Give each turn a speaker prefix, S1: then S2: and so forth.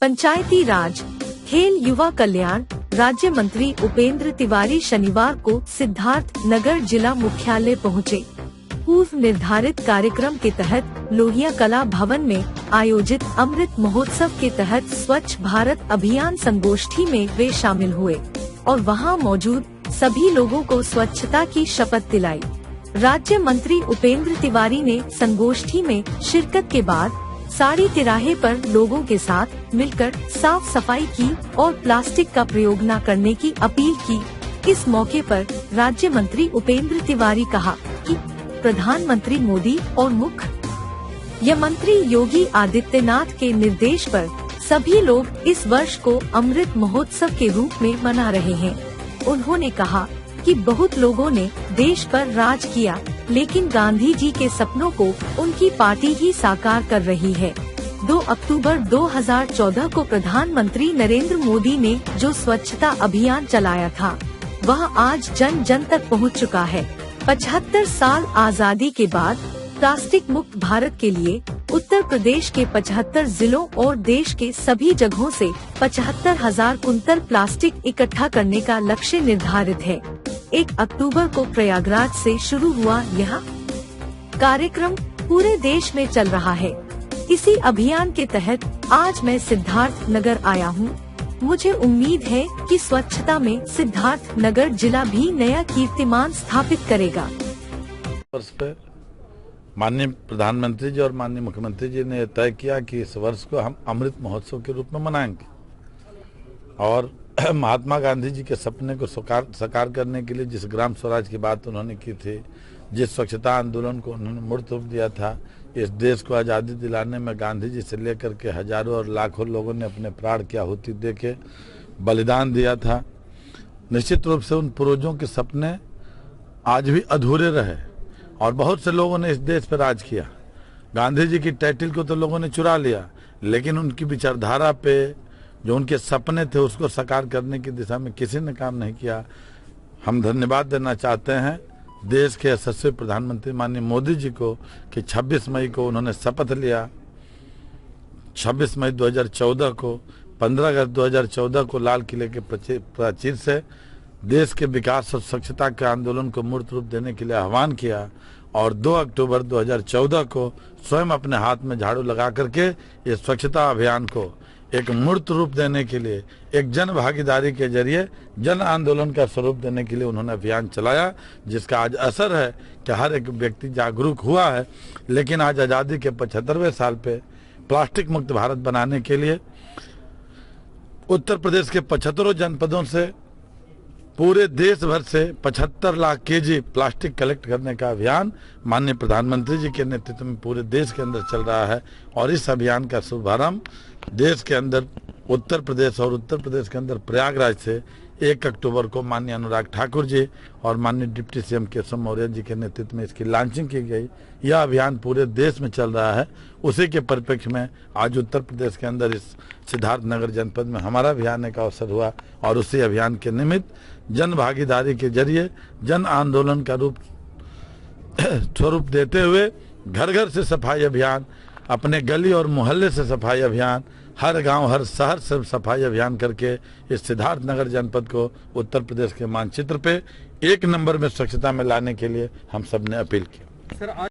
S1: पंचायती राज, खेल युवा कल्याण राज्य मंत्री उपेंद्र तिवारी शनिवार को सिद्धार्थ नगर जिला मुख्यालय पहुँचे। पूर्व निर्धारित कार्यक्रम के तहत लोहिया कला भवन में आयोजित अमृत महोत्सव के तहत स्वच्छ भारत अभियान संगोष्ठी में वे शामिल हुए और वहां मौजूद सभी लोगों को स्वच्छता की शपथ दिलाई। राज्य मंत्री उपेंद्र तिवारी ने संगोष्ठी में शिरकत के बाद साड़ी तिराहे पर लोगों के साथ मिलकर साफ सफाई की और प्लास्टिक का प्रयोग न करने की अपील की। इस मौके पर राज्य मंत्री उपेंद्र तिवारी कहा कि प्रधानमंत्री मोदी और मुख्यमंत्री योगी आदित्यनाथ के निर्देश पर सभी लोग इस वर्ष को अमृत महोत्सव के रूप में मना रहे हैं। उन्होंने कहा कि बहुत लोगों ने देश पर राज किया, लेकिन गांधी जी के सपनों को उनकी पार्टी ही साकार कर रही है। 2 अक्टूबर 2014 को प्रधानमंत्री नरेंद्र मोदी ने जो स्वच्छता अभियान चलाया था, वह आज जन जन तक पहुंच चुका है। 75 साल आजादी के बाद प्लास्टिक मुक्त भारत के लिए उत्तर प्रदेश के 75 जिलों और देश के सभी जगहों से 75,000 कुंतल प्लास्टिक इकट्ठा करने का लक्ष्य निर्धारित है। 1 अक्टूबर को प्रयागराज से शुरू हुआ यह कार्यक्रम पूरे देश में चल रहा है। इसी अभियान के तहत आज मैं सिद्धार्थ नगर आया हूँ। मुझे उम्मीद है कि स्वच्छता में सिद्धार्थ नगर जिला भी नया कीर्तिमान स्थापित करेगा।
S2: वर्ष पे माननीय प्रधानमंत्री जी और माननीय मुख्यमंत्री जी ने तय किया कि इस वर्ष को हम अमृत महोत्सव के रूप में मनाएंगे और महात्मा गांधी जी के सपने को साकार करने के लिए जिस ग्राम स्वराज की बात उन्होंने की थी, जिस स्वच्छता आंदोलन को उन्होंने मूर्त रूप दिया था, इस देश को आज़ादी दिलाने में गांधी जी से लेकर के हजारों और लाखों लोगों ने अपने प्राण की आहुति दे के बलिदान दिया था। निश्चित रूप से उन पूर्वजों के सपने आज भी अधूरे रहे और बहुत से लोगों ने इस देश पर राज किया। गांधी जी की टाइटल को तो लोगों ने चुरा लिया, लेकिन उनकी विचारधारा पे जो उनके सपने थे उसको साकार करने की दिशा में किसी ने काम नहीं किया। हम धन्यवाद देना चाहते हैं देश के यशस्वी प्रधानमंत्री माननीय मोदी जी को कि 26 मई को उन्होंने शपथ लिया। 26 मई 2014 को 15 अगस्त 2014 को लाल किले के प्राचीर से देश के विकास और स्वच्छता के आंदोलन को मूर्त रूप देने के लिए आह्वान किया और 2 अक्टूबर 2014 को स्वयं अपने हाथ में झाड़ू लगा करके इस स्वच्छता अभियान को एक मूर्त रूप देने के लिए, एक जन भागीदारी के जरिए जन आंदोलन का स्वरूप देने के लिए उन्होंने अभियान चलाया, जिसका आज असर है कि हर एक व्यक्ति जागरूक हुआ है। लेकिन आज आज़ादी के 75वें साल पे प्लास्टिक मुक्त भारत बनाने के लिए उत्तर प्रदेश के 75 जनपदों से पूरे देश भर से 75 लाख केजी प्लास्टिक कलेक्ट करने का अभियान माननीय प्रधानमंत्री जी के नेतृत्व में पूरे देश के अंदर चल रहा है। और इस अभियान का शुभारंभ देश के अंदर उत्तर प्रदेश और उत्तर प्रदेश के अंदर प्रयागराज से 1 अक्टूबर को माननीय अनुराग ठाकुर जी और माननीय डिप्टी सीएम केशव मौर्य जी के नेतृत्व में इसकी लॉन्चिंग की गई। यह अभियान पूरे देश में चल रहा है। उसी के परिप्रेक्ष्य में आज उत्तर प्रदेश के अंदर इस सिद्धार्थ नगर जनपद में हमारा भी आने का अवसर हुआ और उसी अभियान के निमित्त जन भागीदारी के जरिए जन आंदोलन का स्वरूप देते हुए घर घर से सफाई अभियान, अपने गली और मोहल्ले से सफाई अभियान, हर गांव हर शहर से सफाई अभियान करके इस सिद्धार्थ नगर जनपद को उत्तर प्रदेश के मानचित्र पे 1 नंबर में स्वच्छता में लाने के लिए हम सब ने अपील की।